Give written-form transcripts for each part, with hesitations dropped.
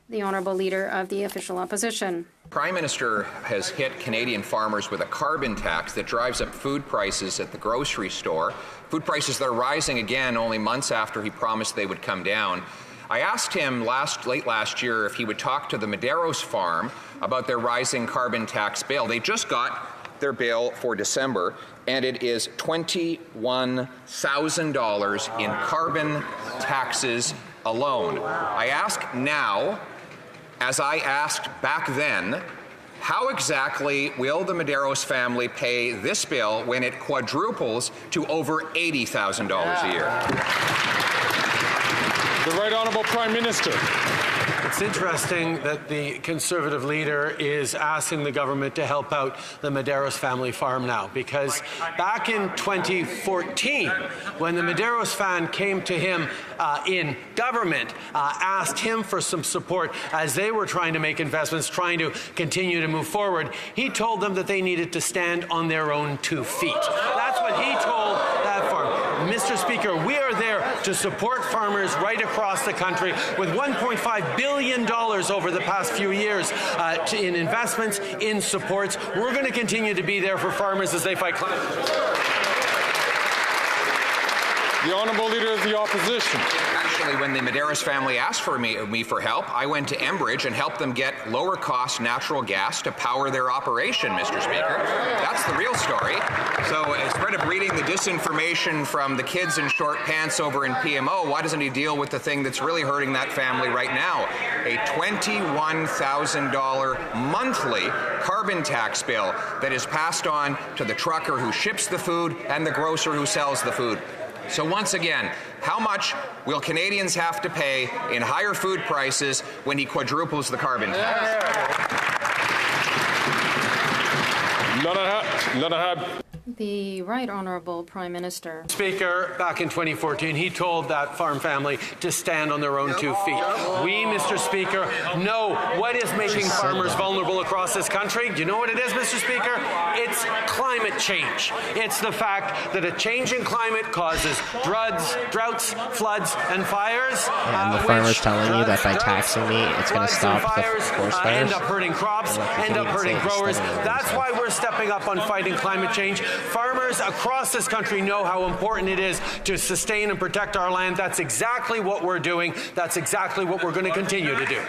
The Honourable Leader of the Official Opposition. Prime Minister has hit Canadian farmers with a carbon tax that drives up food prices at the grocery store. Food prices that are rising again only months after he promised they would come down. I asked him late last year if he would talk to the Medeiros farm about their rising carbon tax bill. They just got their bill for December, and it is $21,000 in carbon taxes alone. I ask now, as I asked back then, how exactly will the Medeiros family pay this bill when it quadruples to over $80,000 a year? The Right Honourable Prime Minister. It's interesting that the Conservative leader is asking the government to help out the Medeiros family farm now, because back in 2014, when the Medeiros fan came to him in government, asked him for some support as they were trying to make investments, trying to continue to move forward, he told them that they needed to stand on their own 2 feet. That's what he told that farm. Mr. Speaker, we are there to support farmers right across the country with $1.5 billion over the past few years in investments, in supports. We're going to continue to be there for farmers as they fight climate change. The Honourable Leader of the Opposition. Actually, when the Medeiros family asked for me for help, I went to Enbridge and helped them get lower-cost natural gas to power their operation, Mr. Speaker. That's the real story. So instead of reading the disinformation from the kids in short pants over in PMO, why doesn't he deal with the thing that's really hurting that family right now? A $21,000 monthly carbon tax bill that is passed on to the trucker who ships the food and the grocer who sells the food. So once again, how much will Canadians have to pay in higher food prices when he quadruples the carbon tax? The Right Honourable Prime Minister. Speaker, back in 2014, he told that farm family to stand on their own 2 feet. We, Mr. Speaker, know what is making farmers vulnerable across this country. Do you know what it is, Mr. Speaker? It's climate change. It's the fact that a change in climate causes droughts, floods, and fires. And the farmer's telling you that by taxing me, it's going to stop the forest fires. End up hurting crops, end up hurting growers. That's why we're stepping up on fighting climate change. Farmers across this country know how important it is to sustain and protect our land. That's exactly what we're doing. That's exactly what we're going to continue to do.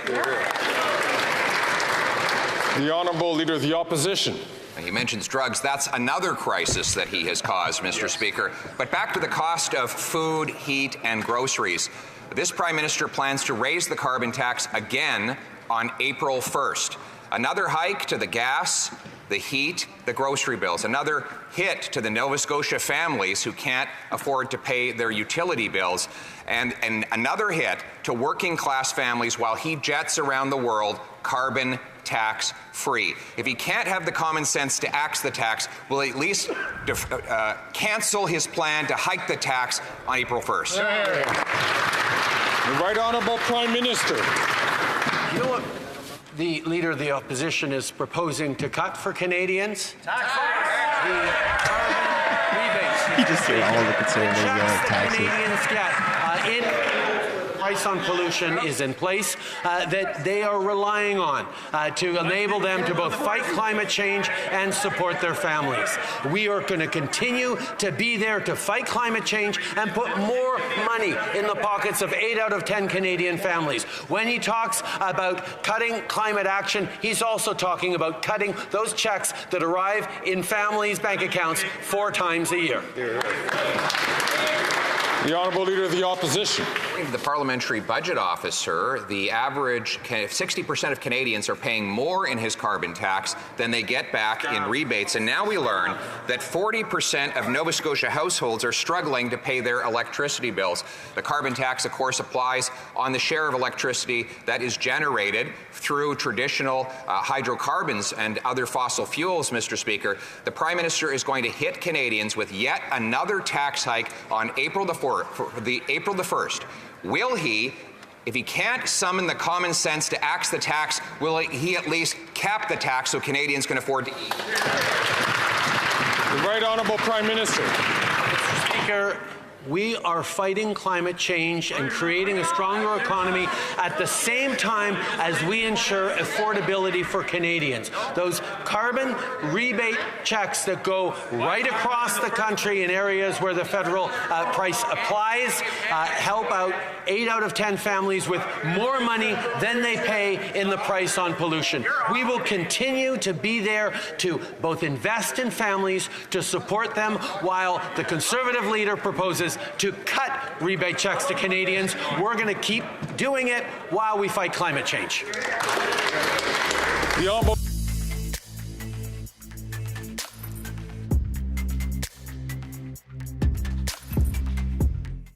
The Honourable Leader of the Opposition. He mentions drugs. That's another crisis that he has caused, Mr. Speaker. But back to the cost of food, heat, and groceries. This Prime Minister plans to raise the carbon tax again on April 1st. Another hike to the gas, the heat, the grocery bills. Another hit to the Nova Scotia families who can't afford to pay their utility bills. And another hit to working class families while he jets around the world carbon tax free. If he can't have the common sense to axe the tax, will he at least cancel his plan to hike the tax on April 1st? The Right Honourable Prime Minister. You know what the Leader of the Opposition is proposing to cut for Canadians? The carbon rebates. You just say all the Conservatives taxes. Canadians get price on pollution is in place that they are relying on to enable them to both fight climate change and support their families. We are going to continue to be there to fight climate change and put more money in the pockets of 8 out of 10 Canadian families. When he talks about cutting climate action, he's also talking about cutting those checks that arrive in families' bank accounts 4 times a year. The Honourable Leader of the Opposition. According to the Parliamentary Budget Officer, the average 60% of Canadians are paying more in his carbon tax than they get back in rebates. And now we learn that 40% of Nova Scotia households are struggling to pay their electricity bills. The carbon tax, of course, applies on the share of electricity that is generated through traditional hydrocarbons and other fossil fuels, Mr. Speaker. The Prime Minister is going to hit Canadians with yet another tax hike on April the 1st. Will he, if he can't summon the common sense to axe the tax, will he at least cap the tax so Canadians can afford to eat? The Right Honourable Prime Minister. Mr. Speaker, we are fighting climate change and creating a stronger economy at the same time as we ensure affordability for Canadians. Those carbon rebate checks that go right across the country in areas where the federal price applies help out 8 out of 10 families with more money than they pay in the price on pollution. We will continue to be there to both invest in families, to support them, while the Conservative leader proposes to cut rebate checks to Canadians. We're going to keep doing it while we fight climate change. The Honourable